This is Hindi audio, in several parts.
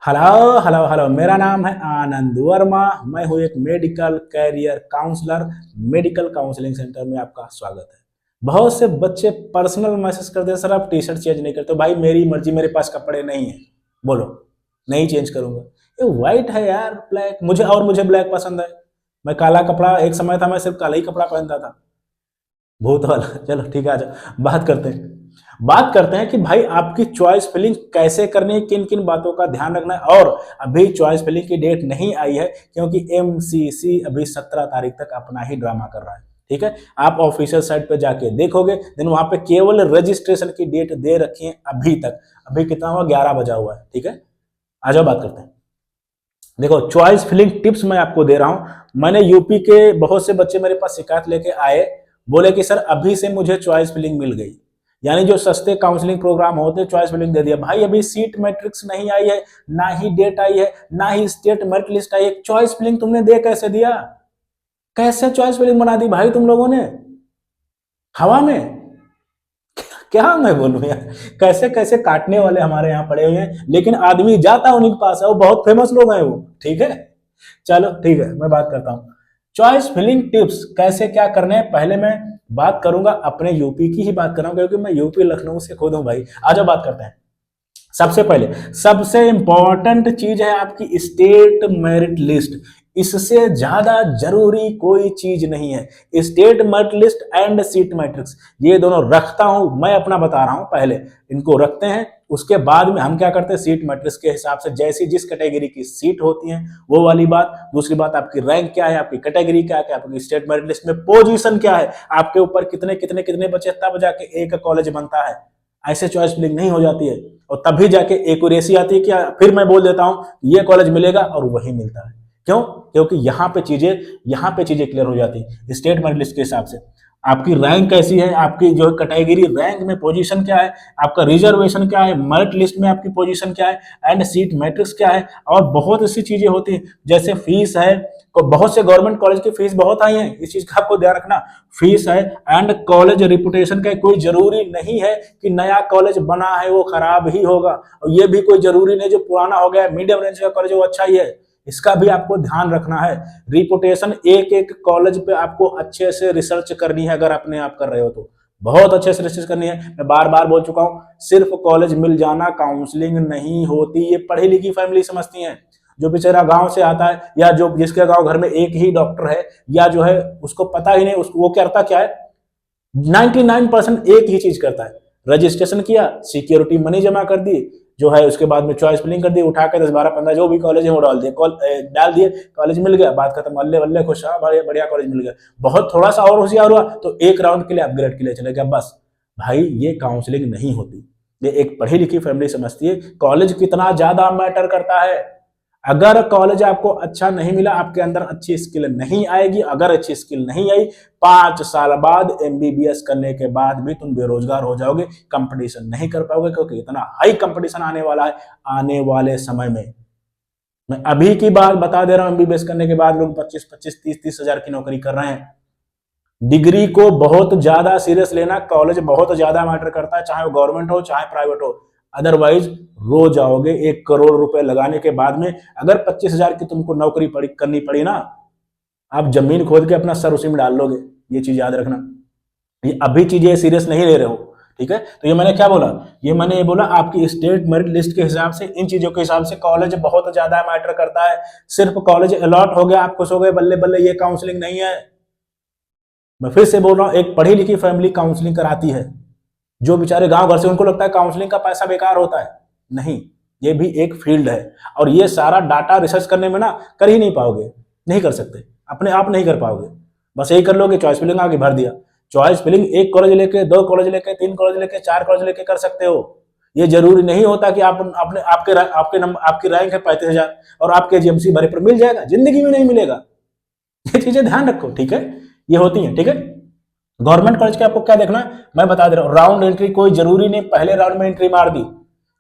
हेलो हेलो हेलो, मेरा नाम है आनंद वर्मा। मैं हूँ एक medical career counsellor. Medical counselling centre में आपका स्वागत है। बहुत से बच्चे पर्सनल मैसेज करते हैं, सर आप टी शर्ट चेंज नहीं करते। तो भाई मेरी मर्जी, मेरे पास कपड़े नहीं है, बोलो, नहीं चेंज करूंगा। ये व्हाइट है यार, ब्लैक मुझे, और मुझे ब्लैक पसंद है। मैं काला कपड़ा, एक समय था मैं सिर्फ काला ही कपड़ा पहनता था, भूत वाला। चलो ठीक है, आ जाओ बात करते हैं कि भाई आपकी चॉइस फिलिंग कैसे करनी है, किन किन बातों का ध्यान रखना है। और अभी चॉइस फिलिंग की डेट नहीं आई है, क्योंकि एमसीसी अभी 17 तारीख तक अपना ही ड्रामा कर रहा है। ठीक है, आप ऑफिशियल साइट पे जाके देखोगे, देन वहां पे केवल रजिस्ट्रेशन की डेट दे रखी है अभी तक। अभी कितना हुआ, 11 बजा हुआ है। ठीक है, आ जाओ बात करते हैं। देखो, चॉइस फिलिंग टिप्स मैं आपको दे रहा हूं। मैंने यूपी के बहुत से बच्चे मेरे पास शिकायत लेके आए, बोले कि सर अभी से मुझे चॉइस फिलिंग मिल गई। यानी जो सस्ते काउंसलिंग प्रोग्राम होते हैं, चॉइस फिलिंग दे दिया। भाई अभी सीट मैट्रिक्स नहीं आई है, ना ही डेट आई है, ना ही स्टेट मेरिट लिस्ट आई है। चॉइस फिलिंग तुमने दे कैसे दिया? कैसे चॉइस फिलिंग बना दी भाई तुम लोगों ने, हवा में? क्या मैं बोलूं यार, कैसे कैसे काटने वाले हमारे यहाँ पड़े हुए हैं, लेकिन आदमी जाता है उन्हीं के पास है, वो बहुत फेमस लोग हैं वो। ठीक है, चलो ठीक है, मैं बात करता हूँ। चॉइस फिलिंग टिप्स कैसे क्या करने हैं, पहले मैं बात करूंगा अपने यूपी की ही बात कर रहा हूं, क्योंकि मैं यूपी लखनऊ से खुद हूं भाई। आज बात करते हैं। सबसे पहले, सबसे इंपॉर्टेंट चीज है आपकी स्टेट मेरिट लिस्ट। इससे ज्यादा जरूरी कोई चीज नहीं है। State merit list and seat matrix, ये दोनों रखता हूं मैं, अपना बता रहा हूं। पहले इनको रखते हैं, उसके बाद में हम क्या करते हैं, सीट मैट्रिक्स के हिसाब से जैसी जिस कैटेगरी की सीट होती है वो वाली बात। दूसरी बात, आपकी रैंक क्या है, आपकी कैटेगरी क्या है, आपकी स्टेट मेरिट लिस्ट में पोजीशन क्या है, आपके ऊपर कितने कितने कितने बचे, तब जाके एक कॉलेज बनता है। ऐसे चॉइस फिलिंग नहीं हो जाती है, और तभी जाके एक्यूरेसी आती है कि फिर मैं बोल देता हूं ये कॉलेज मिलेगा, और वही मिलता है। क्यों? क्योंकि यहां पे चीजें क्लियर हो जाती है स्टेट मेरिट लिस्ट के हिसाब से। आपकी रैंक कैसी है, आपकी जो कैटेगरी रैंक में पोजीशन क्या है, आपका रिजर्वेशन क्या है, मेरिट लिस्ट में आपकी पोजीशन क्या है, एंड सीट मैट्रिक्स क्या है। और बहुत सी चीजें होती हैं, जैसे फीस है। बहुत से गवर्नमेंट कॉलेज की फीस बहुत आई है, इस चीज का आपको ध्यान रखना। फीस है, एंड कॉलेज रिपुटेशन का कोई जरूरी नहीं है कि नया कॉलेज बना है वो खराब ही होगा, और ये भी कोई जरूरी नहीं जो पुराना हो गया मीडियम रेंज का कॉलेज वो अच्छा ही है। इसका भी आपको ध्यान रखना है। रिपुटेशन, एक एक कॉलेज पे आपको अच्छे से रिसर्च करनी है। अगर अपने आप कर रहे हो तो बहुत अच्छे से रिसर्च करनी है। मैं बार बार बोल चुका हूं, सिर्फ कॉलेज मिल जाना काउंसलिंग नहीं होती। ये पढ़ी लिखी फैमिली समझती है। जो बेचारा गांव से आता है, या जो जिसके गांव घर में एक ही डॉक्टर है, या जो है उसको पता ही नहीं, उसको वो करता क्या है, 99% एक ही चीज करता है। रजिस्ट्रेशन किया, सिक्योरिटी मनी जमा कर दी, जो है उसके बाद में चॉइस फिलिंग कर दी, उठा के 10 12 15 जो भी कॉलेज है वो डाल दिए, कॉलेज मिल गया, बात खत्म, अल्ले वल्ले खुश, हाँ बढ़िया बढ़िया कॉलेज मिल गया। बहुत थोड़ा सा और होशियार हुआ तो एक राउंड के लिए अपग्रेड के लिए चले गया, बस। भाई ये काउंसलिंग नहीं होती। ये एक पढ़ी लिखी फैमिली समझती है कॉलेज कितना ज्यादा मैटर करता है। अगर कॉलेज आपको अच्छा नहीं मिला, आपके अंदर अच्छी स्किल नहीं आएगी। अगर अच्छी स्किल नहीं आई, 5 साल बाद एमबीबीएस करने के बाद भी तुम बेरोजगार हो जाओगे, कंपटीशन नहीं कर पाओगे, क्योंकि इतना हाई कंपटीशन आने वाला है आने वाले समय में। मैं अभी की बात बता दे रहा हूं, एमबीबीएस करने के बाद लोग 25 25 30 30 हजार की नौकरी कर रहे हैं। डिग्री को बहुत ज्यादा सीरियस लेना, कॉलेज बहुत ज्यादा मैटर करता है, चाहे वो गवर्नमेंट हो चाहे प्राइवेट हो। अदरवाइज रो जाओगे। 1 करोड़ रुपए लगाने के बाद में अगर 25 हजार की तुमको नौकरी करनी पड़ी ना, आप जमीन खोद के अपना सर उसी में डाल लोगे। ये चीज याद रखना। ये अभी चीजें सीरियस नहीं ले रहे हो। ठीक है, तो ये मैंने क्या बोला, ये बोला आपकी स्टेट मेरिट लिस्ट के हिसाब से, इन चीजों के हिसाब से कॉलेज बहुत ज्यादा मैटर करता है। सिर्फ कॉलेज अलॉट हो गया, आप खुश हो गए, बल्ले बल्ले, ये काउंसलिंग नहीं है। मैं फिर से बोल रहा हूं, एक पढ़ी लिखी फैमिली काउंसलिंग कराती है। जो बेचारे गांव घर से, उनको लगता है काउंसलिंग का पैसा बेकार होता है। नहीं, ये भी एक फील्ड है, और ये सारा डाटा रिसर्च करने में ना कर ही नहीं पाओगे, नहीं कर सकते, अपने आप नहीं कर पाओगे। बस यही कर लोगे, चॉइस फिलिंग आगे भर दिया। चॉइस फिलिंग एक कॉलेज लेके, 2 कॉलेज लेके, 3 कॉलेज लेके, 4 कॉलेज लेके कर सकते हो। ये जरूरी नहीं होता कि आप अपने आपकी रैंक है 35 हजार और आपके जीएमसी भरे पर मिल जाएगा, जिंदगी में नहीं मिलेगा। ये चीजें ध्यान रखो, ठीक है, ये होती है। ठीक है, गवर्नमेंट कॉलेज के आपको क्या देखना है, मैं बता दे रहा हूं। राउंड एंट्री कोई जरूरी नहीं पहले राउंड में एंट्री मार दी,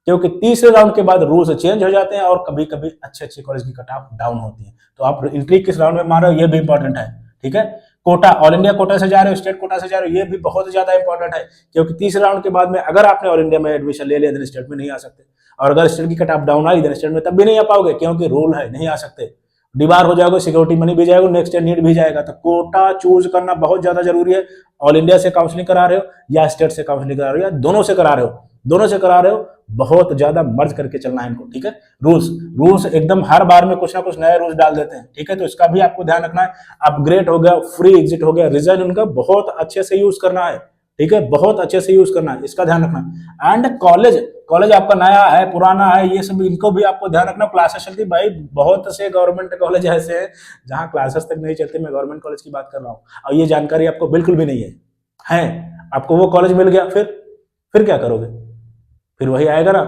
क्योंकि तीसरे राउंड के बाद रूल्स चेंज हो जाते हैं, और कभी कभी अच्छे अच्छे कॉलेज की कट ऑफ डाउन होती है। तो आप एंट्री किस राउंड में मार रहे हो, ये भी इंपॉर्टेंट है। ठीक है, कोटा, ऑल इंडिया कोटा से जा रहे हो, स्टेट कोटा से जा रहे हो, ये भी बहुत ज्यादा इंपॉर्टेंट है, क्योंकि तीसरे राउंड के बाद में अगर आपने ऑल इंडिया में एडमिशन ले लिया तो स्टेट में नहीं आ सकते। और अगर स्टेट की कट ऑफ डाउन आई, देन स्टेट में तब भी नहीं आ पाओगे, क्योंकि रूल है, नहीं आ सकते। डिबार हो जाओगे, सिक्योरिटी मनी भी जाएगा, नेक्स्ट ईयर नीट भी जाएगा। तो कोटा चूज करना बहुत ज्यादा जरूरी है। ऑल इंडिया से काउंसलिंग करा रहे हो या स्टेट से काउंसलिंग करा रहे हो या दोनों से करा रहे हो, दोनों से करा रहे हो, बहुत ज्यादा मर्ज करके चलना है इनको, ठीक है। रूल्स एकदम हर बार में कुछ ना कुछ नए रूल्स डाल देते हैं, ठीक है। तो इसका भी आपको ध्यान रखना है। अपग्रेड हो गया, फ्री एग्जिट हो गया, रिजल्ट उनका बहुत अच्छे से यूज करना है, ठीक है, बहुत अच्छे से यूज करना है, इसका ध्यान रखना। एंड कॉलेज आपका नया है पुराना है, ये सब इनको भी आपको ध्यान रखना। क्लासेस चलती भाई, बहुत से गवर्नमेंट कॉलेज ऐसे हैं जहां क्लासेस तक नहीं चलते। मैं गवर्नमेंट कॉलेज की बात कर रहा हूँ, और ये जानकारी आपको बिल्कुल भी नहीं है। आपको वो कॉलेज मिल गया, फिर क्या करोगे? फिर वही आएगा ना,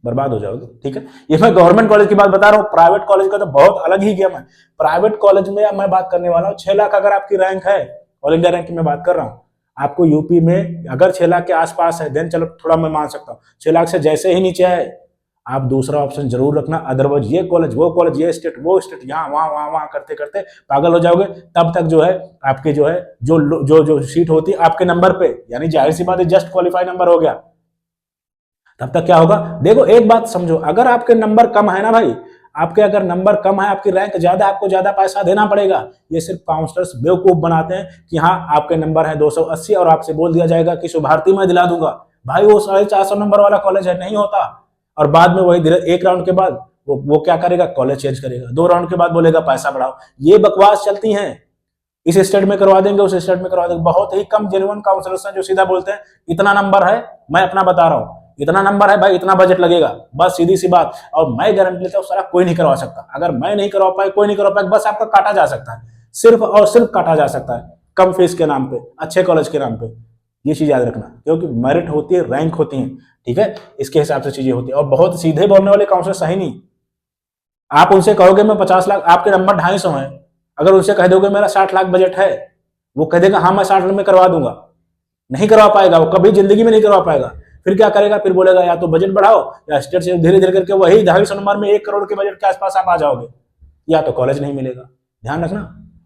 बर्बाद हो जाओगे, ठीक है। ये मैं गवर्नमेंट कॉलेज की बात बता रहा हूँ। प्राइवेट कॉलेज का तो बहुत अलग ही गेम है। प्राइवेट कॉलेज में मैं बात करने वाला हूँ, 6 लाख अगर आपकी रैंक है, ऑल इंडिया रैंक की मैं बात कर रहा हूँ, आपको यूपी में अगर 6 लाख के आसपास है, देन चलो थोड़ा मैं मान सकता हूँ। 6 लाख से जैसे ही नीचे है, आप दूसरा ऑप्शन जरूर रखना। अदरवाइज ये कॉलेज वो कॉलेज, ये स्टेट वो स्टेट, यहाँ वहां करते करते पागल हो जाओगे। तब तक जो है आपके जो है जो सीट होती है आपके नंबर पे, यानी जाहिर सी बात है जस्ट क्वालिफाई नंबर हो गया, तब तक क्या होगा? देखो एक बात समझो, अगर आपके नंबर कम है ना भाई, आपके अगर नंबर कम है, आपकी रैंक ज्यादा, आपको ज्यादा पैसा देना पड़ेगा। ये सिर्फ काउंसलर्स बेवकूफ बनाते हैं कि हाँ आपके नंबर है 280 और आपसे बोल दिया जाएगा कि शुभारती मैं दिला दूंगा। भाई वो 450 नंबर वाला कॉलेज है, नहीं होता। और बाद में वही एक राउंड के बाद वो क्या करेगा? कॉलेज चेंज करेगा। 2 राउंड के बाद बोलेगा पैसा बढ़ाओ। ये बकवास चलती है। इस स्टेट में करवा देंगे, उस स्टेट में करवा देंगे। बहुत ही कम जेन्युइन काउंसलर्स हैं जो सीधा बोलते हैं इतना नंबर है, मैं अपना बता रहा हूँ, इतना नंबर है भाई, इतना बजट लगेगा, बस सीधी सी बात। और मैं गारंटी लेता हूँ सारा कोई नहीं करवा सकता। अगर मैं नहीं करवा पाए, कोई नहीं करवा पाए, बस आपका काटा जा सकता है, सिर्फ और सिर्फ काटा जा सकता है, कम फीस के नाम पे, अच्छे कॉलेज के नाम पे। ये चीज याद रखना, क्योंकि मेरिट होती है, रैंक होती है, ठीक है, इसके हिसाब से चीजें होती है। और बहुत सीधे बोलने वाले काउंसलर सही नहीं। आप उनसे कहोगे मैं 50 लाख, आपके नंबर 250 है, अगर उनसे कह दोगे मेरा 60 लाख बजट है, वो कह देगा हाँ मैं 60 में करवा दूंगा, नहीं करवा पाएगा, वो कभी जिंदगी में नहीं करवा पाएगा। फिर क्या करेगा? फिर बोलेगा या तो बजट बढ़ाओ, या स्टेट से धीरे धीरे करके वही 250 नंबर में 1 करोड़ के बजट के आसपास आप आ जाओगे, या तो कॉलेज नहीं मिलेगा। ध्यान रखना,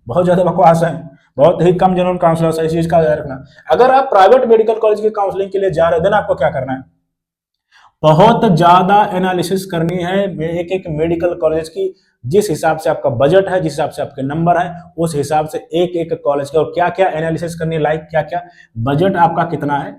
बहुत ज्यादा बकवास है, बहुत ही कम जनरल काउंसलर, इस चीज का ध्यान रखना। अगर आप प्राइवेट मेडिकल कॉलेज की काउंसलिंग के लिए जा रहे हो, देन आपको क्या करना है? बहुत ज्यादा एनालिसिस करनी है एक एक मेडिकल कॉलेज की। जिस हिसाब से आपका बजट है, जिस हिसाब से आपके नंबर है, उस हिसाब से एक एक कॉलेज के और क्या क्या एनालिसिस करनी है, लाइक क्या क्या बजट आपका कितना है,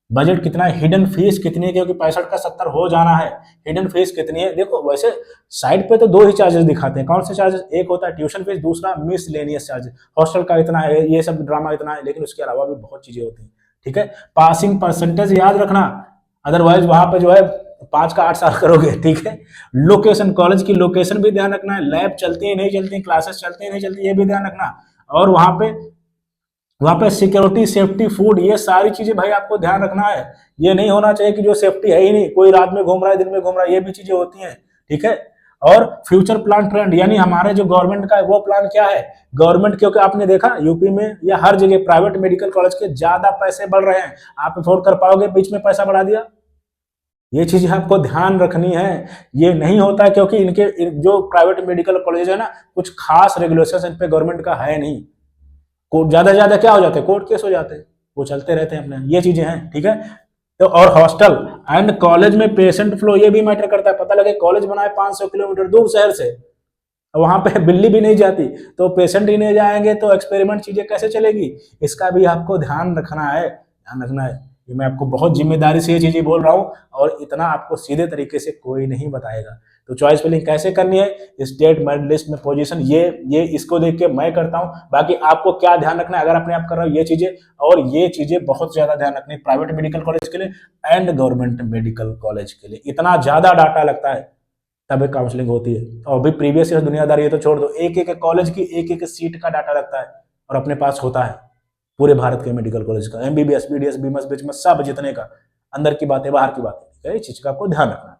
बजट कितना है, हिडन फीस कितनी है, क्योंकि 65 का 70 हो जाना है, हिडन फीस कितनी है। देखो वैसे साइड पे तो 2 ही चार्जेस दिखाते हैं, कौन से चार्जेस? एक होता है ट्यूशन फीस, दूसरा मिसलेनियस चार्जेस, हॉस्टल का इतना है, ये सब ड्रामा इतना है, लेकिन उसके अलावा भी बहुत चीजें होती हैं, ठीक है। पासिंग परसेंटेज याद रखना, अदरवाइज वहां पे जो है 5 का 8 साल करोगे, ठीक है। लोकेशन, कॉलेज की लोकेशन भी ध्यान रखना है, लैब चलती है नहीं चलती, क्लासेस चलती है नहीं चलती, ये भी ध्यान रखना। और वहां पे सिक्योरिटी, सेफ्टी, फूड, ये सारी चीजें भाई आपको ध्यान रखना है। ये नहीं होना चाहिए कि जो सेफ्टी है ही नहीं, कोई रात में घूम रहा है, दिन में घूम रहा है, ये भी चीजें होती हैं, ठीक है। और फ्यूचर प्लान ट्रेंड, यानी हमारे जो गवर्नमेंट का है वो प्लान क्या है? गवर्नमेंट, क्योंकि आपने देखा यूपी में या हर जगह प्राइवेट मेडिकल कॉलेज के ज्यादा पैसे बढ़ रहे हैं, आप अफोर्ड कर पाओगे? बीच में पैसा बढ़ा दिया, ये चीजें आपको ध्यान रखनी है। ये नहीं होता, क्योंकि इनके जो प्राइवेट मेडिकल कॉलेज है ना, कुछ खास रेगुलेशन इन पे गवर्नमेंट का है नहीं। कोर्ट ज्यादा क्या हो जाते हैं? कोर्ट केस हो जाते हैं, वो चलते रहते हैं अपने, ये चीजें हैं, ठीक है। तो और हॉस्टल एंड कॉलेज में पेशेंट फ्लो, ये भी मैटर करता है। पता लगे कॉलेज बनाए 500 किलोमीटर दूर शहर से, वहां पे बिल्ली भी नहीं जाती, तो पेशेंट ही नहीं जाएंगे तो एक्सपेरिमेंट चीजें कैसे चलेगी? इसका भी आपको ध्यान रखना है, ध्यान रखना है। ये मैं आपको बहुत जिम्मेदारी से ये चीजें बोल रहा हूँ, और इतना आपको सीधे तरीके से कोई नहीं बताएगा। तो चॉइस फिलिंग कैसे करनी है, स्टेट मेरिट लिस्ट में पोजीशन, ये इसको देख के मैं करता हूँ। बाकी आपको क्या ध्यान रखना है अगर अपने आप कर रहे हो, ये चीजें, और ये चीजें बहुत ज्यादा ध्यान रखनी प्राइवेट मेडिकल कॉलेज के लिए एंड गवर्नमेंट मेडिकल कॉलेज के लिए। इतना ज्यादा डाटा लगता है तब एक काउंसलिंग होती है। और भी प्रीवियस ईयर दुनियादारी ये तो छोड़ दो, एक एक कॉलेज की एक एक सीट का डाटा लगता है, और अपने पास होता है पूरे भारत के मेडिकल कॉलेज का, एमबीबीएस, बीडीएस, बीमस, बिचमस, सब जितने का, अंदर की बातें, बाहर की बातें, इस चीज का आपको ध्यान रखना है।